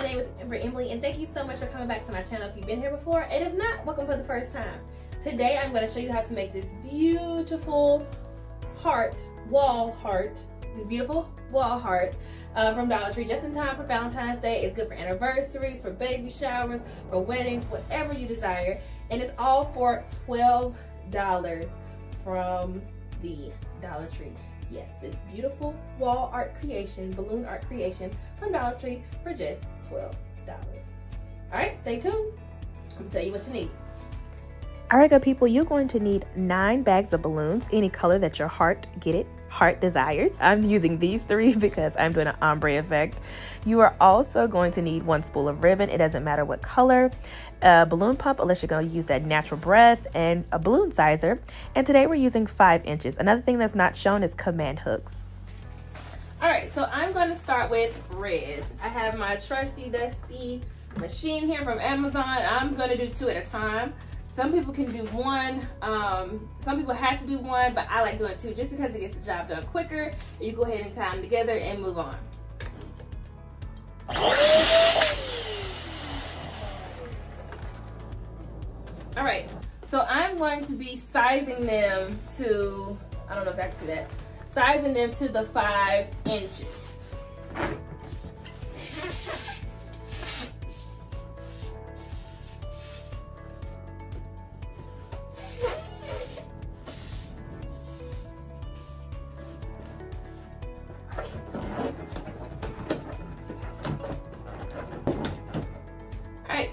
my name is Emily, and thank you so much for coming back to my channel if you've been here before, and if not, welcome for the first time. Today I'm going to show you how to make this beautiful wall heart from Dollar Tree, just in time for Valentine's Day. It's good for anniversaries, for baby showers, for weddings, whatever you desire, and it's all for $12 from the Dollar Tree. Yes, this beautiful wall art creation, balloon art creation from Dollar Tree for just $12. All right, stay tuned. I'm gonna tell you what you need. All right, good people, you're going to need 9 bags of balloons, any color that your heart desires. I'm using these 3 because I'm doing an ombre effect. You are also going to need 1 spool of ribbon. It doesn't matter what color. A balloon pump, unless you're going to use that natural breath, and a balloon sizer. And today we're using 5 inches. Another thing that's not shown is command hooks. All right, so I'm going to start with red. I have my trusty dusty machine here from Amazon. I'm going to do 2 at a time. Some people can do 1, some people have to do 1, but I like doing 2 just because it gets the job done quicker. You go ahead and tie them together and move on. All right, so I'm going to be sizing them to, I don't know if I can see that, sizing them to the 5 inches.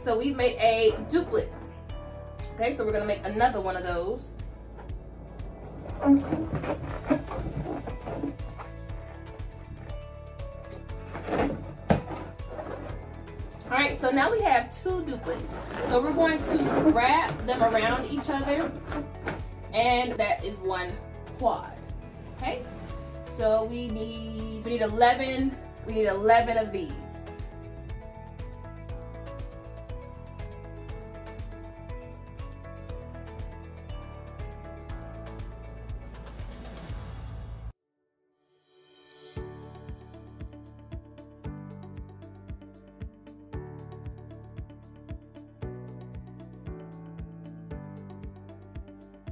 So we've made a duplicate. Okay, so we're gonna make another one of those. All right, so now we have 2 duplicates. So we're going to wrap them around each other, and that is 1 quad. Okay, so we need 11 of these.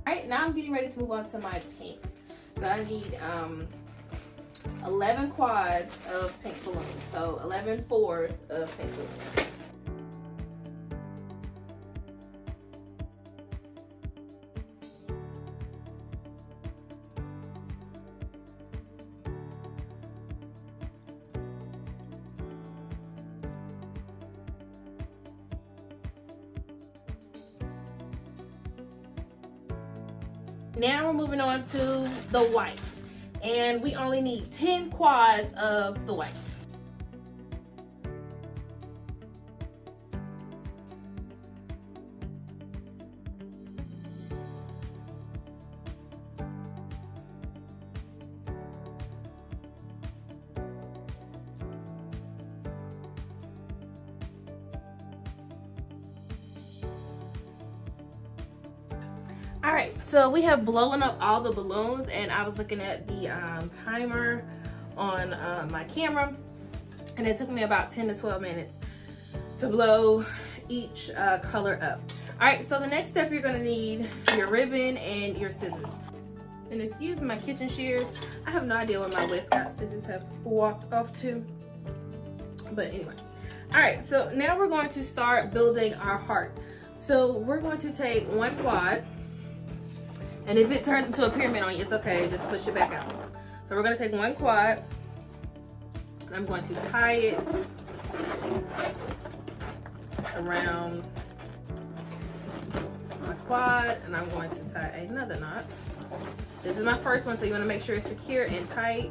All right, now I'm getting ready to move on to my pink. So I need 11 quads of pink balloons. So 11 fours of pink balloons. Now we're moving on to the white, and we only need 10 quads of the white. All right, so we have blown up all the balloons, and I was looking at the timer on my camera, and it took me about 10 to 12 minutes to blow each color up. All right, so the next step, you're gonna need your ribbon and your scissors. And excuse my kitchen shears. I have no idea where my Westcott scissors have walked off to, but anyway. All right, so now we're going to start building our heart. So we're going to take 1 quad, and if it turns into a pyramid on you, it's okay, just push it back out. So we're gonna take 1 quad, and I'm going to tie it around my quad, and I'm going to tie another knot. This is my first one, so you wanna make sure it's secure and tight.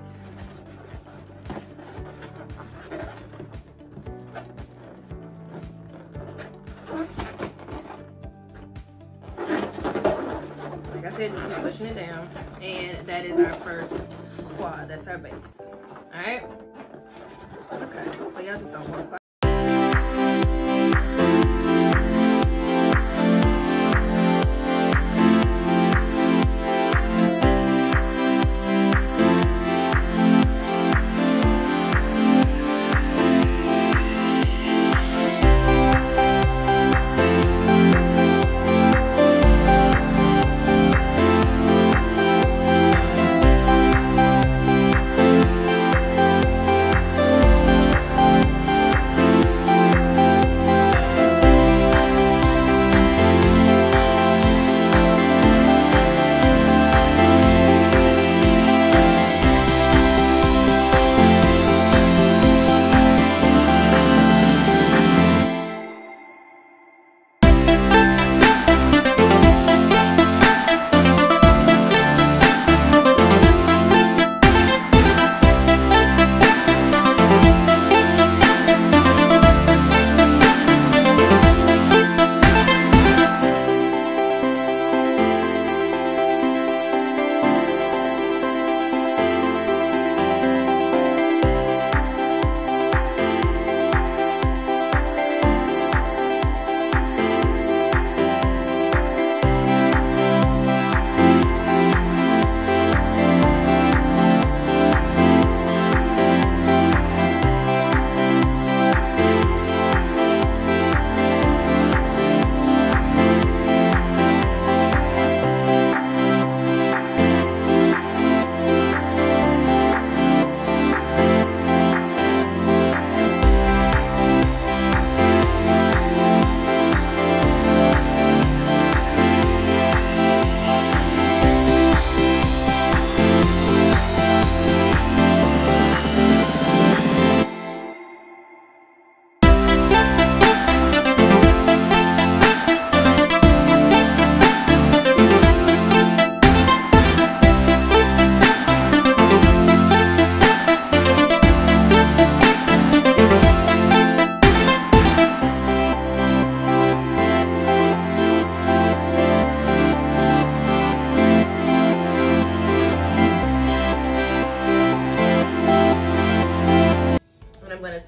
Just keep pushing it down, and that is our first quad. That's our base. All right. Okay. So y'all just don't want to.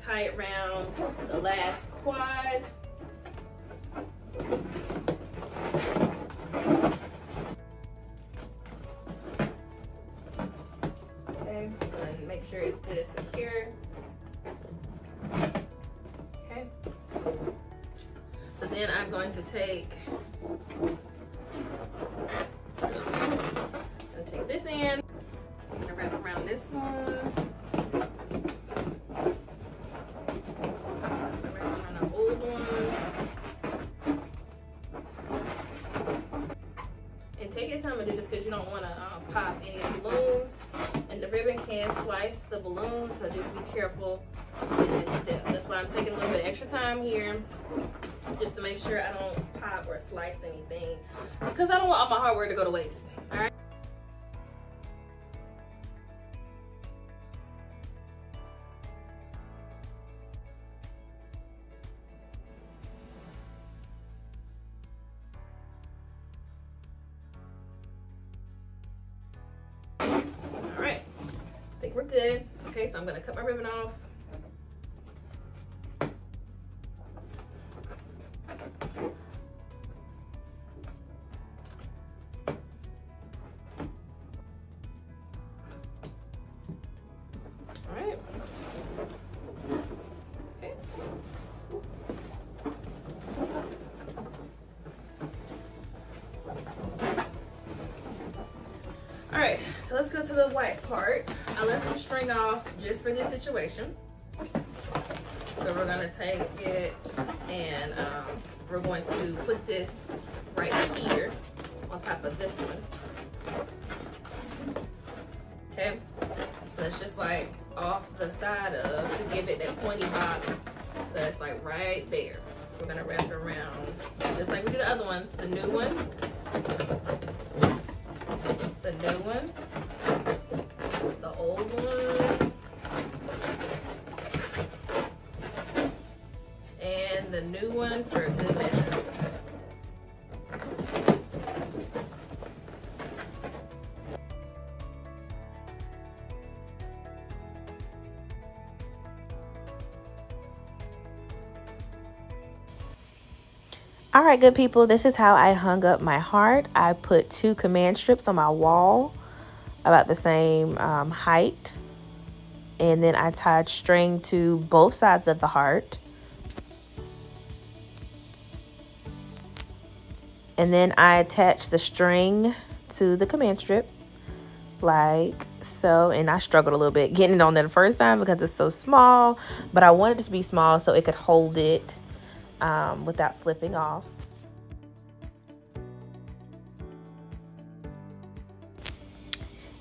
tie it around the last quad. Okay, and make sure it's good and secure. Okay. So then I'm going to take this in and wrap around this one. Wrap around the old one. And take your time to do this because you don't want to pop any of the balloons. And the ribbon can slice the balloons, so just be careful in this step. That's why I'm taking a little bit extra time here, just to make sure I don't pop or slice anything, because I don't want all my hard work to go to waste. All right. All right, I think we're good. Okay, so I'm gonna cut my ribbon off. All right, so let's go to the white part. I left some string off just for this situation. So we're gonna take it and we're going to put this right here on top of this one. Okay, so it's just like off the side of, to give it that pointy bottom. So it's like right there. We're gonna wrap it around, just like we did the other ones. The new one, the new one, the old one, and the new one for a good measure. All right, good people, this is how I hung up my heart. I put 2 command strips on my wall about the same height. And then I tied string to both sides of the heart. And then I attached the string to the command strip like so. And I struggled a little bit getting it on there the first time because it's so small. But I wanted it to be small so it could hold it without slipping off.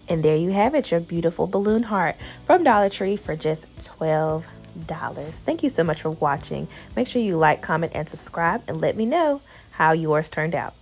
And there you have it, your beautiful balloon heart from Dollar Tree for just $12. Thank you so much for watching. Make sure you like, comment, and subscribe, and let me know how yours turned out.